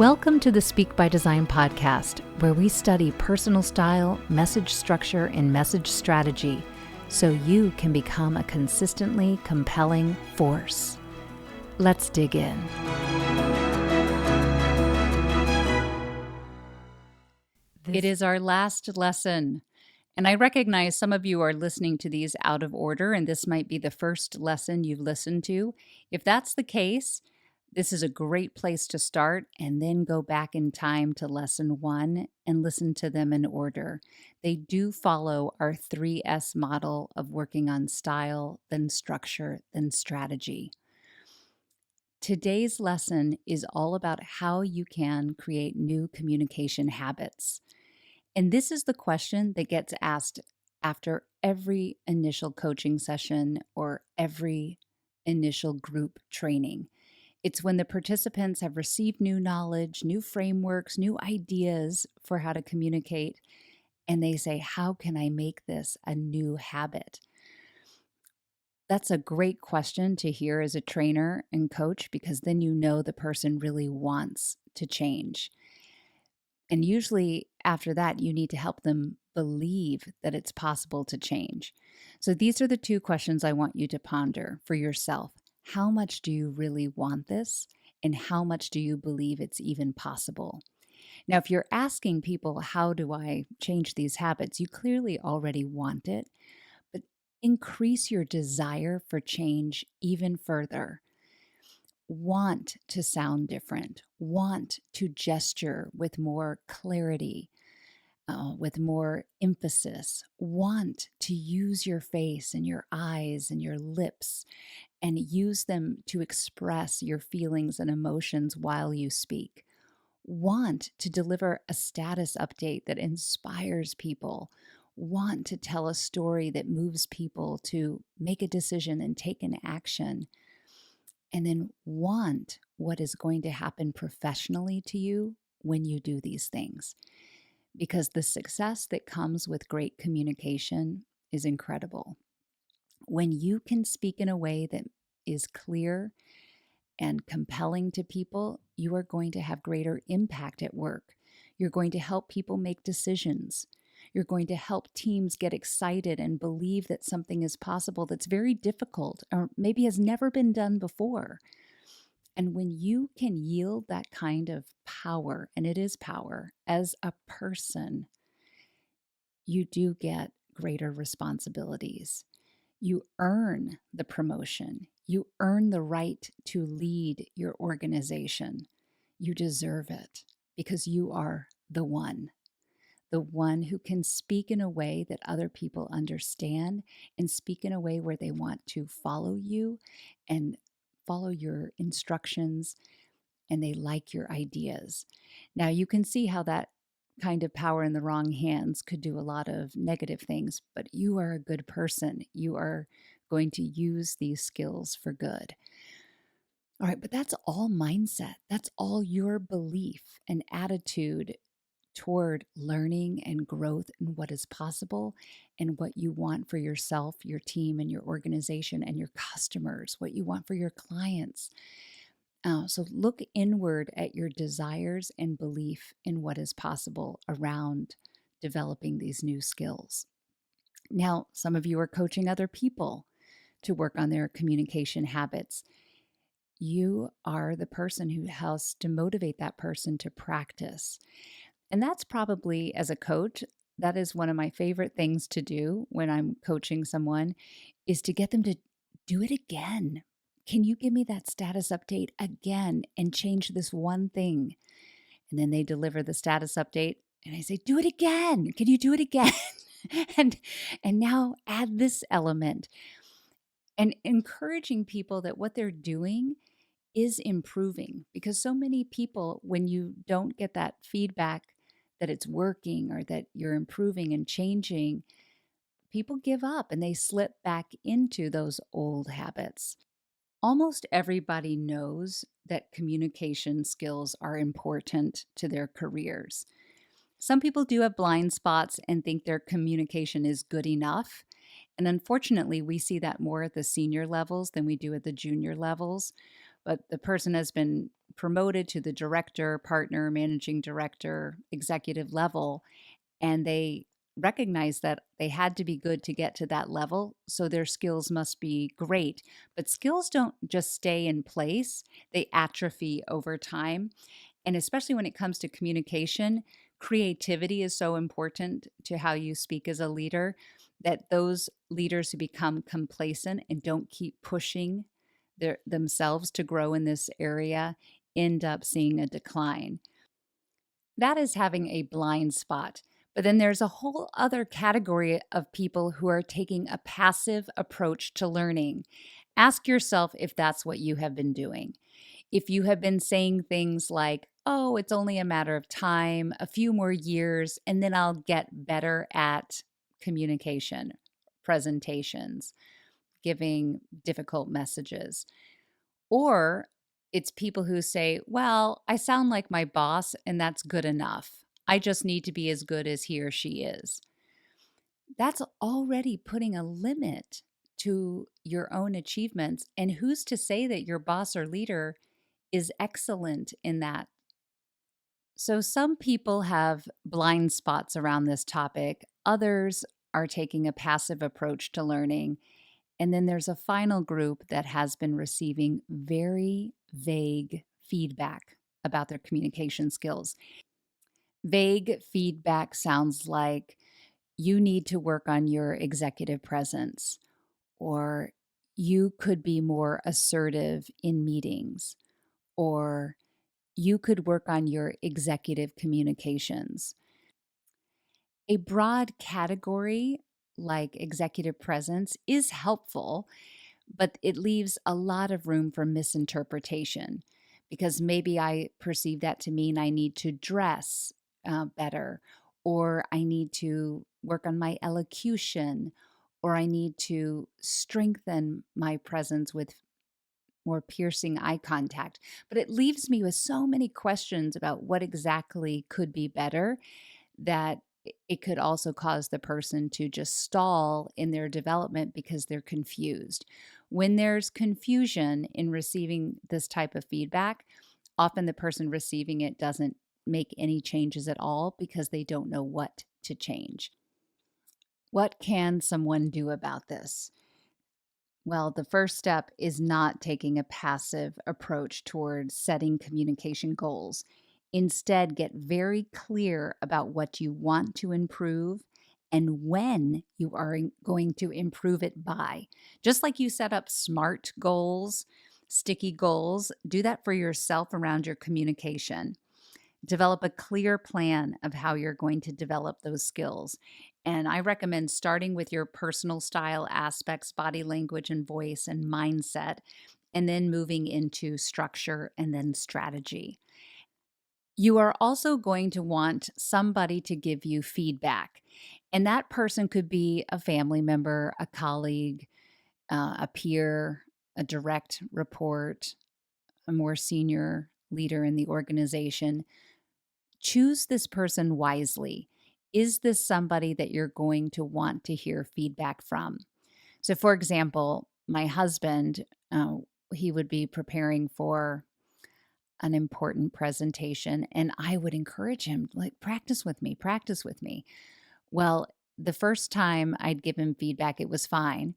Welcome to the Speak by Design podcast, where we study personal style, message structure, and message strategy so you can become a consistently compelling force. Let's dig in. It is our last lesson, and I recognize some of you are listening to these out of order, and this might be the first lesson you've listened to. If that's the case, this is a great place to start and then go back in time to lesson 1 and listen to them in order. They do follow our 3S model of working on style, then structure, then strategy. Today's lesson is all about how you can create new communication habits. And this is the question that gets asked after every initial coaching session or every initial group training. It's when the participants have received new knowledge, new frameworks, new ideas for how to communicate, and they say, how can I make this a new habit? That's a great question to hear as a trainer and coach, because then you know the person really wants to change. And usually after that, you need to help them believe that it's possible to change. So these are the two questions I want you to ponder for yourself. How much do you really want this? And how much do you believe it's even possible? Now, if you're asking people, how do I change these habits? You clearly already want it, but increase your desire for change even further. Want to sound different, want to gesture with more clarity, with more emphasis, want to use your face and your eyes and your lips and use them to express your feelings and emotions while you speak. Want to deliver a status update that inspires people. Want to tell a story that moves people to make a decision and take an action. And then want what is going to happen professionally to you when you do these things. Because the success that comes with great communication is incredible. When you can speak in a way that is clear and compelling to people, you are going to have greater impact at work. You're going to help people make decisions. You're going to help teams get excited and believe that something is possible that's very difficult or maybe has never been done before. And when you can yield that kind of power, and it is power, as a person, you do get greater responsibilities. You earn the promotion. You earn the right to lead your organization. You deserve it because you are the one who can speak in a way that other people understand and speak in a way where they want to follow you and follow your instructions and they like your ideas. Now, you can see how that kind of power in the wrong hands could do a lot of negative things, but you are a good person. You are going to use these skills for good. All right, but that's all mindset. That's all your belief and attitude toward learning and growth and what is possible and what you want for yourself, your team, and your organization and your customers, what you want for your clients. So look inward at your desires and belief in what is possible around developing these new skills. Now, some of you are coaching other people to work on their communication habits. You are the person who has to motivate that person to practice. And that's probably, as a coach, that is one of my favorite things to do when I'm coaching someone, is to get them to do it again. Can you give me that status update again and change this one thing? And then they deliver the status update and I say, do it again. Can you do it again? and now add this element. And encouraging people that what they're doing is improving, because so many people, when you don't get that feedback that it's working or that you're improving and changing, people give up and they slip back into those old habits. Almost everybody knows that communication skills are important to their careers. Some people do have blind spots and think their communication is good enough. And unfortunately, we see that more at the senior levels than we do at the junior levels. but the person has been promoted to the director, partner, managing director, executive level, and they recognize that they had to be good to get to that level, so their skills must be great. But skills don't just stay in place, they atrophy over time. And especially when it comes to communication, creativity is so important to how you speak as a leader that those leaders who become complacent and don't keep pushing themselves to grow in this area end up seeing a decline. That is having a blind spot. But then there's a whole other category of people who are taking a passive approach to learning. Ask yourself if that's what you have been doing. If you have been saying things like, oh, it's only a matter of time, a few more years, and then I'll get better at communication, presentations, giving difficult messages. Or it's people who say, well, I sound like my boss and that's good enough. I just need to be as good as he or she is. That's already putting a limit to your own achievements. And who's to say that your boss or leader is excellent in that? So, some people have blind spots around this topic, others are taking a passive approach to learning. And then there's a final group that has been receiving very vague feedback about their communication skills. Vague feedback sounds like you need to work on your executive presence, or you could be more assertive in meetings, or you could work on your executive communications. A broad category like executive presence is helpful, but it leaves a lot of room for misinterpretation because maybe I perceive that to mean I need to dress better, or I need to work on my elocution, or I need to strengthen my presence with more piercing eye contact. But it leaves me with so many questions about what exactly could be better that it could also cause the person to just stall in their development because they're confused. When there's confusion in receiving this type of feedback, often the person receiving it doesn't make any changes at all because they don't know what to change. What can someone do about this? Well, the first step is not taking a passive approach towards setting communication goals. Instead, get very clear about what you want to improve and when you are going to improve it by. Just like you set up SMART goals, sticky goals, do that for yourself around your communication. Develop a clear plan of how you're going to develop those skills. And I recommend starting with your personal style aspects, body language and voice and mindset, and then moving into structure and then strategy. You are also going to want somebody to give you feedback. And that person could be a family member, a colleague, a peer, a direct report, a more senior leader in the organization. Choose this person wisely. Is this somebody that you're going to want to hear feedback from? So, for example, my husband, he would be preparing for an important presentation, and I would encourage him, like, practice with me, practice with me. Well, the first time I'd give him feedback, it was fine.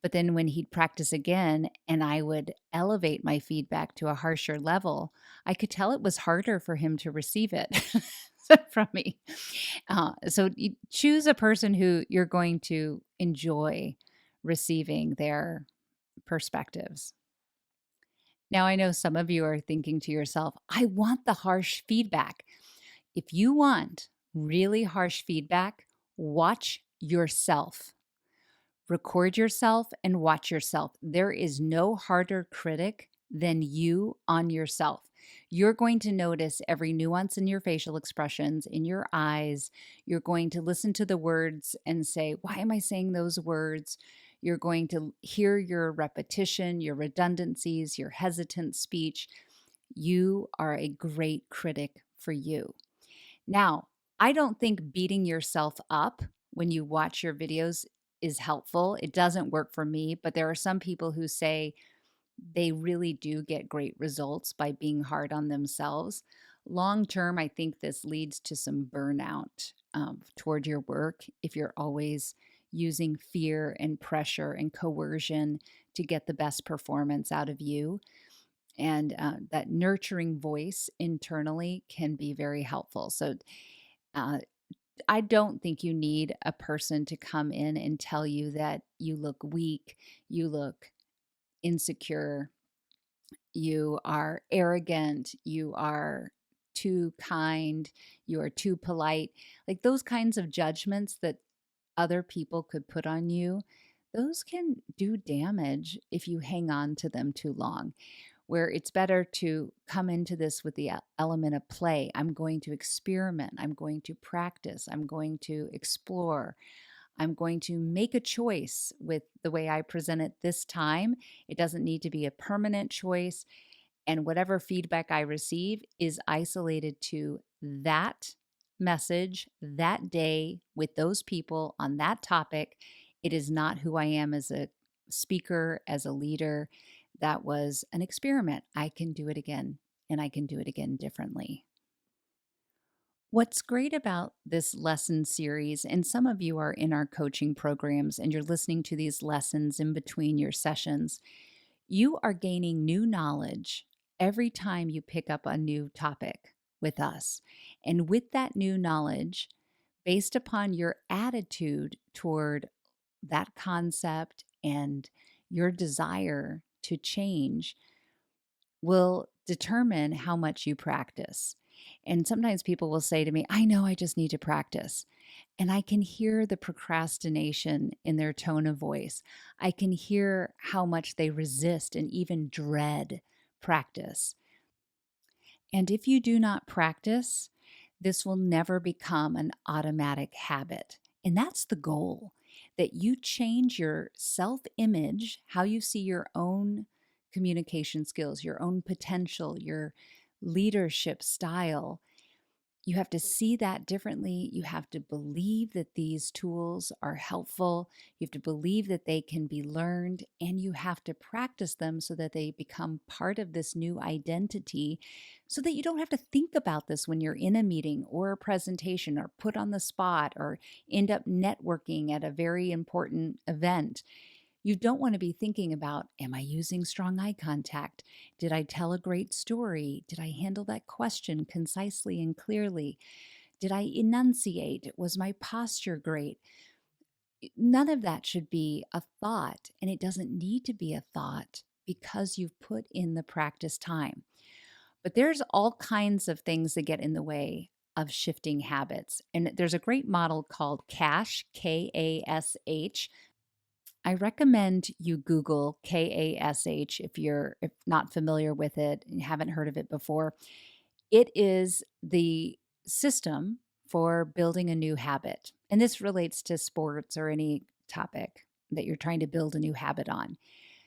But then when he'd practice again and I would elevate my feedback to a harsher level, I could tell it was harder for him to receive it from me. So you choose a person who you're going to enjoy receiving their perspectives. Now, I know some of you are thinking to yourself, I want the harsh feedback. If you want really harsh feedback, watch yourself. Record yourself and watch yourself. There is no harder critic than you on yourself. You're going to notice every nuance in your facial expressions, in your eyes. You're going to listen to the words and say, why am I saying those words? You're going to hear your repetition, your redundancies, your hesitant speech. You are a great critic for you. Now, I don't think beating yourself up when you watch your videos is helpful. It doesn't work for me, but there are some people who say they really do get great results by being hard on themselves. Long term, I think this leads to some burnout toward your work if you're always using fear and pressure and coercion to get the best performance out of you. And that nurturing voice internally can be very helpful. So, uh, I don't think you need a person to come in and tell you that you look weak, you look insecure, you are arrogant, you are too kind, you are too polite. Like those kinds of judgments that other people could put on you, those can do damage if you hang on to them too long. Where it's better to come into this with the element of play. I'm going to experiment, I'm going to practice, I'm going to explore. I'm going to make a choice with the way I present it this time. It doesn't need to be a permanent choice. And whatever feedback I receive is isolated to that message, that day, with those people on that topic. It is not who I am as a speaker, as a leader. That was an experiment. I can do it again, and I can do it again differently. What's great about this lesson series, and some of you are in our coaching programs and you're listening to these lessons in between your sessions, you are gaining new knowledge every time you pick up a new topic with us. And with that new knowledge, based upon your attitude toward that concept and your desire to change, will determine how much you practice. And sometimes people will say to me, I know I just need to practice. And I can hear the procrastination in their tone of voice. I can hear how much they resist and even dread practice. And if you do not practice, this will never become an automatic habit. And that's the goal, that you change your self image, how you see your own communication skills, your own potential, your leadership style. You have to see that differently. You have to believe that these tools are helpful. You have to believe that they can be learned, and you have to practice them so that they become part of this new identity so that you don't have to think about this when you're in a meeting or a presentation or put on the spot or end up networking at a very important event. You don't want to be thinking about, am I using strong eye contact? Did I tell a great story? Did I handle that question concisely and clearly? Did I enunciate? Was my posture great? None of that should be a thought, and it doesn't need to be a thought because you've put in the practice time. But there's all kinds of things that get in the way of shifting habits. And there's a great model called KASH, KASH. I recommend you Google KASH if not familiar with it and haven't heard of it before. It is the system for building a new habit. And this relates to sports or any topic that you're trying to build a new habit on.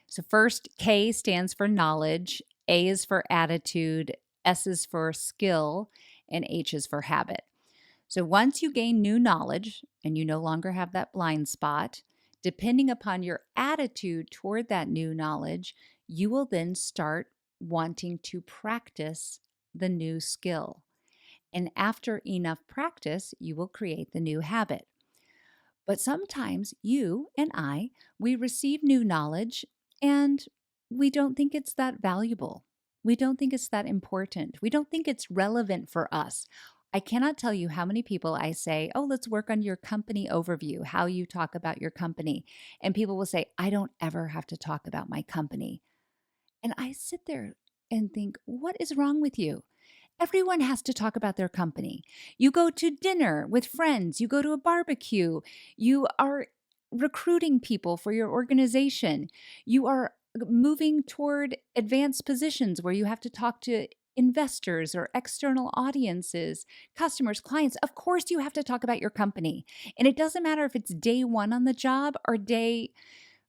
So first, K stands for knowledge, A is for attitude, S is for skill, and H is for habit. So once you gain new knowledge and you no longer have that blind spot, depending upon your attitude toward that new knowledge, you will then start wanting to practice the new skill. And after enough practice, you will create the new habit. But sometimes you and we receive new knowledge and we don't think it's that valuable. We don't think it's that important. We don't think it's relevant for us. I cannot tell you how many people I say, oh, let's work on your company overview, how you talk about your company. And people will say, I don't ever have to talk about my company. And I sit there and think, what is wrong with you? Everyone has to talk about their company. You go to dinner with friends, you go to a barbecue, you are recruiting people for your organization, you are moving toward advanced positions where you have to talk to investors or external audiences, customers, clients. Of course, you have to talk about your company. And it doesn't matter if it's day one on the job or day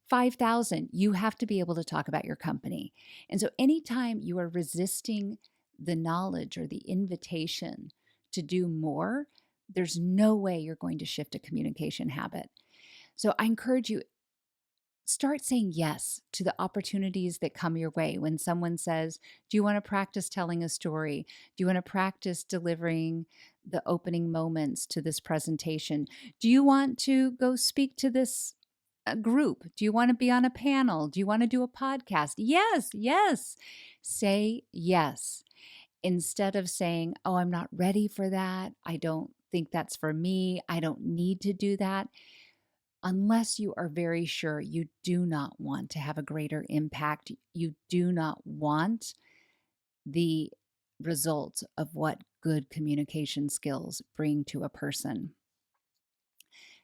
5,000, you have to be able to talk about your company. And so anytime you are resisting the knowledge or the invitation to do more, there's no way you're going to shift a communication habit. So I encourage you, Start saying yes to the opportunities that come your way. When someone says, do you want to practice telling a story? Do you want to practice delivering the opening moments to this presentation? Do you want to go speak to this group? Do you want to be on a panel? Do you want to do a podcast? Yes, yes. Say yes instead of saying, oh, I'm not ready for that. I don't think that's for me. I don't need to do that. Unless you are very sure you do not want to have a greater impact, you do not want the results of what good communication skills bring to a person.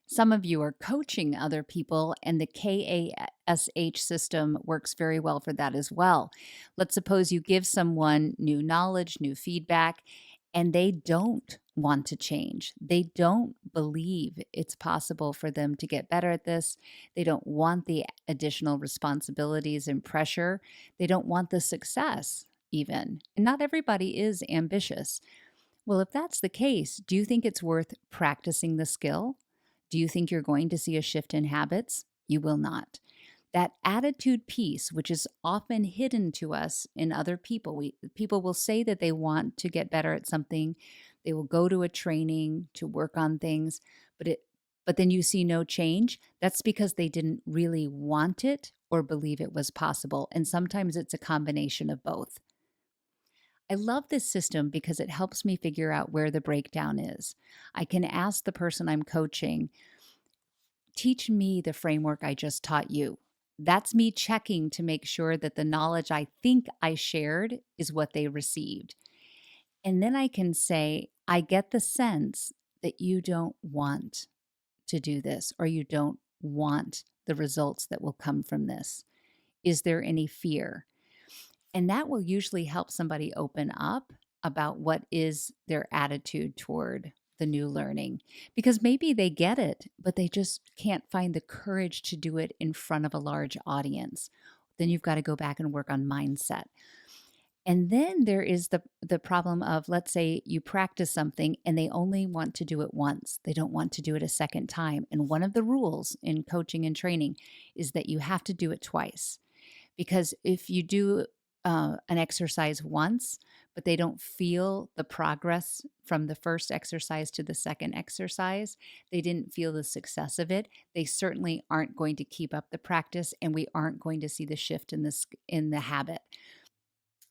Some of you are coaching other people, and the KASH system works very well for that as well. Let's suppose you give someone new knowledge, new feedback, and they don't want to change. They don't believe it's possible for them to get better at this. They don't want the additional responsibilities and pressure. They don't want the success, even. And not everybody is ambitious. Well, if that's the case, do you think it's worth practicing the skill? Do you think you're going to see a shift in habits? You will not. That attitude piece, which is often hidden to us in other people, people will say that they want to get better at something. They will go to a training to work on things, but then you see no change. That's because they didn't really want it or believe it was possible. And sometimes it's a combination of both. I love this system because it helps me figure out where the breakdown is. I can ask the person I'm coaching, teach me the framework I just taught you. That's me checking to make sure that the knowledge I think I shared is what they received. And then I can say, I get the sense that you don't want to do this, or you don't want the results that will come from this. Is there any fear? And that will usually help somebody open up about what is their attitude toward the new learning. Because maybe they get it, but they just can't find the courage to do it in front of a large audience. Then you've got to go back and work on mindset. And then there is the problem of, let's say you practice something and they only want to do it once. They don't want to do it a second time. And one of the rules in coaching and training is that you have to do it twice. Because if you do an exercise once, but they don't feel the progress from the first exercise to the second exercise, they didn't feel the success of it, they certainly aren't going to keep up the practice, and we aren't going to see the shift in the habit.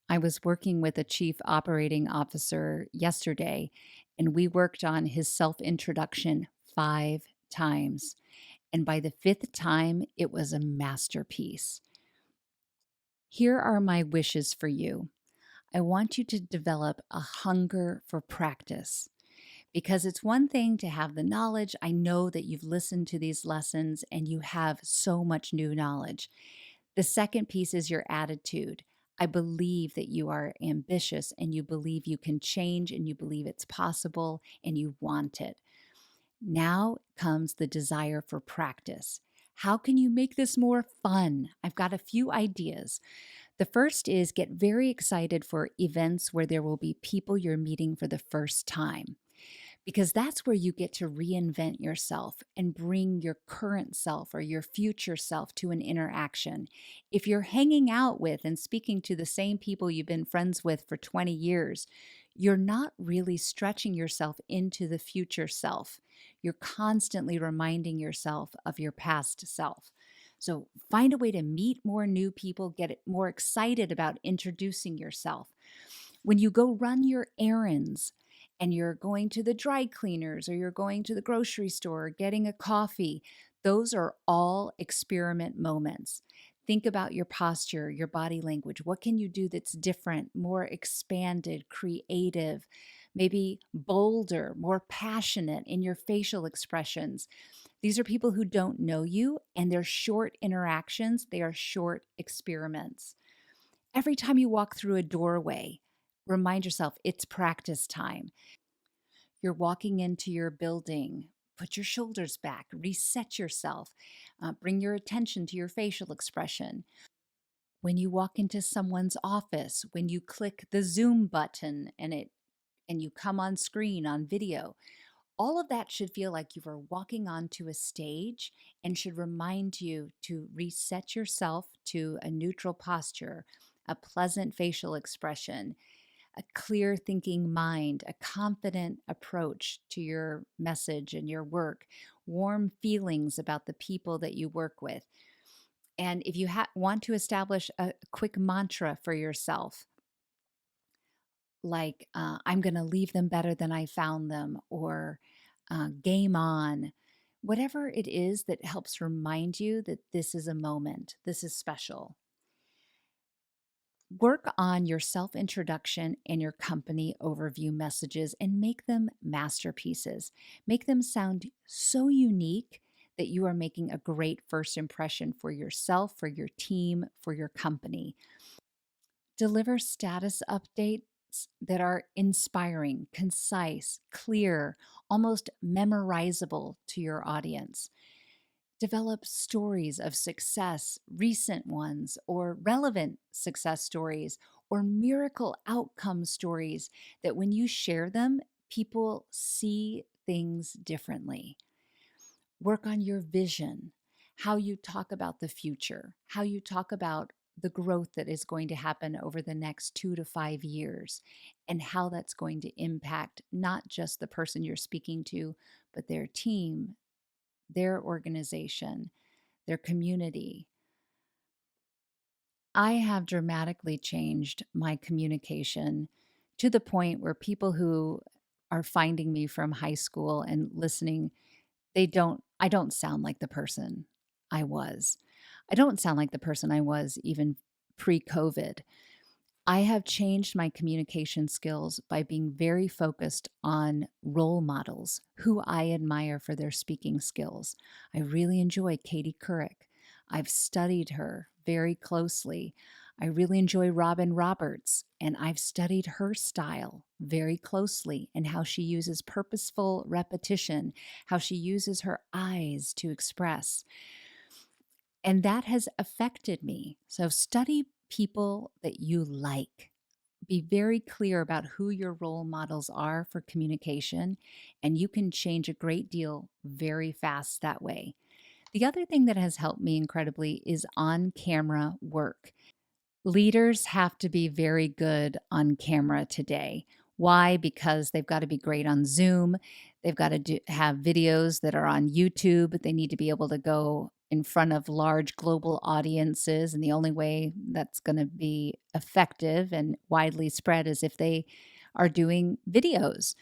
I was working with a chief operating officer yesterday, and we worked on his self introduction 5 times. And by the fifth time, it was a masterpiece. Here are my wishes for you. I want you to develop a hunger for practice, because it's one thing to have the knowledge. I know that you've listened to these lessons and you have so much new knowledge. The second piece is your attitude. I believe that you are ambitious and you believe you can change and you believe it's possible and you want it. Now comes the desire for practice. How can you make this more fun? I've got a few ideas. The first is get very excited for events where there will be people you're meeting for the first time, because that's where you get to reinvent yourself and bring your current self or your future self to an interaction. If you're hanging out with and speaking to the same people you've been friends with for 20 years, you're not really stretching yourself into the future self. You're constantly reminding yourself of your past self. So find a way to meet more new people, get more excited about introducing yourself. When you go run your errands and you're going to the dry cleaners or you're going to the grocery store or getting a coffee, those are all experiment moments. Think about your posture, your body language. What can you do that's different, more expanded, creative, maybe bolder, more passionate in your facial expressions? These are people who don't know you, and they're short interactions. They are short experiments. Every time you walk through a doorway, remind yourself it's practice time. You're walking into your building. Put your shoulders back, reset yourself, bring your attention to your facial expression. When you walk into someone's office, when you click the Zoom button and you come on screen on video, All of that should feel like you are walking onto a stage and should remind you to reset yourself to a neutral posture, a pleasant facial expression, a clear thinking mind, a confident approach to your message and your work, warm feelings about the people that you work with. And if you want to establish a quick mantra for yourself, like I'm going to leave them better than I found them, or game on, whatever it is that helps remind you that this is a moment, this is special. Work on your self introduction and your company overview messages and make them masterpieces. Make them sound so unique that you are making a great first impression for yourself, for your team, for your company. Deliver status updates that are inspiring, concise, clear, almost memorizable to your audience. Develop stories of success, recent ones, or relevant success stories, or miracle outcome stories that when you share them, people see things differently. Work on your vision, how you talk about the future, how you talk about the growth that is going to happen over the next 2 to 5 years, and how that's going to impact not just the person you're speaking to, but their team, their organization, their community. I have dramatically changed my communication to the point where people who are finding me from high school and listening, I don't sound like the person I was. I don't sound like the person I was even pre-COVID. I have changed my communication skills by being very focused on role models who I admire for their speaking skills. I really enjoy Katie Couric. I've studied her very closely. I really enjoy Robin Roberts, and I've studied her style very closely and how she uses purposeful repetition, how she uses her eyes to express. And that has affected me. So study people that you like. Be very clear about who your role models are for communication, and you can change a great deal very fast that way. The other thing that has helped me incredibly is on camera work. Leaders have to be very good on camera today. Why? Because they've got to be great on Zoom. They've got to have videos that are on YouTube. They need to be able to go in front of large global audiences. And the only way that's going to be effective and widely spread is if they are doing videos.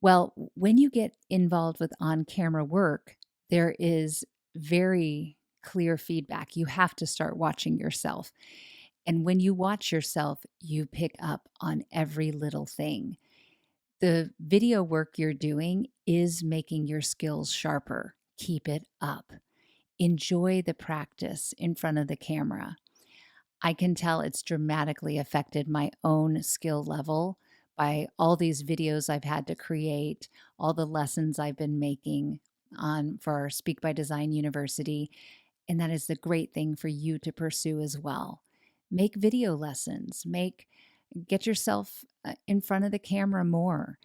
Well, when you get involved with on camera work, there is very clear feedback. You have to start watching yourself. And when you watch yourself, you pick up on every little thing. The video work you're doing is making your skills sharper. Keep it up. Enjoy the practice in front of the camera. I can tell it's dramatically affected my own skill level by all these videos I've had to create, all the lessons I've been making on for our Speak by Design University. And that is the great thing for you to pursue as well. Make video lessons, get yourself in front of the camera more.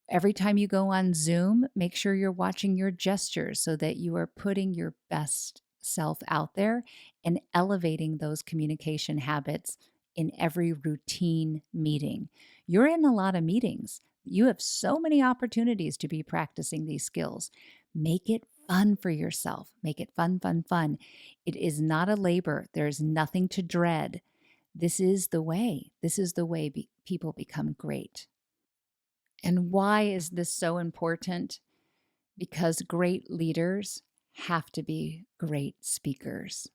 Every time you go on Zoom, make sure you're watching your gestures so that you are putting your best self out there and elevating those communication habits in every routine meeting. You're in a lot of meetings. You have so many opportunities to be practicing these skills. Make it fun for yourself. Make it fun, fun, fun. It is not a labor. There is nothing to dread. This is the way. This is the way people become great. And why is this so important? Because great leaders have to be great speakers,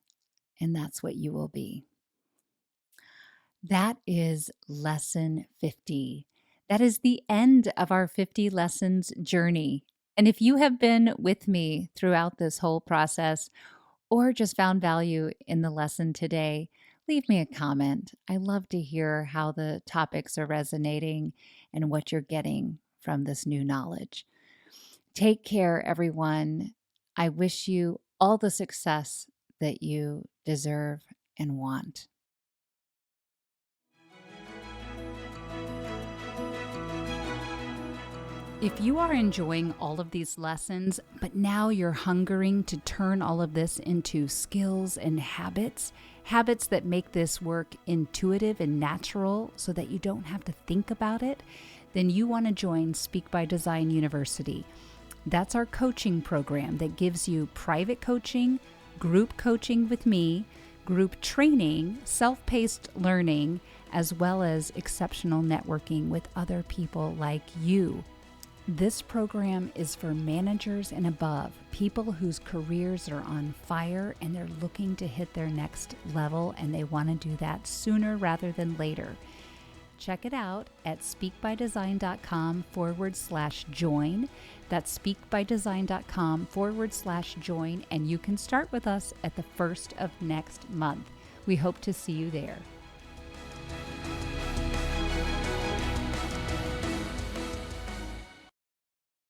and that's what you will be. That is lesson 50. That is the end of our 50 lessons journey. And if you have been with me throughout this whole process or just found value in the lesson today, leave me a comment. I love to hear how the topics are resonating and what you're getting from this new knowledge. Take care, everyone. I wish you all the success that you deserve and want. If you are enjoying all of these lessons, but now you're hungering to turn all of this into skills and habits that make this work intuitive and natural so that you don't have to think about it, then you want to join Speak by Design University. That's our coaching program that gives you private coaching, group coaching with me, group training, self-paced learning, as well as exceptional networking with other people like you. This program is for managers and above, people whose careers are on fire and they're looking to hit their next level, and they want to do that sooner rather than later. Check it out at speakbydesign.com/join. That's speakbydesign.com/join, and you can start with us at the 1st of next month. We hope to see you there.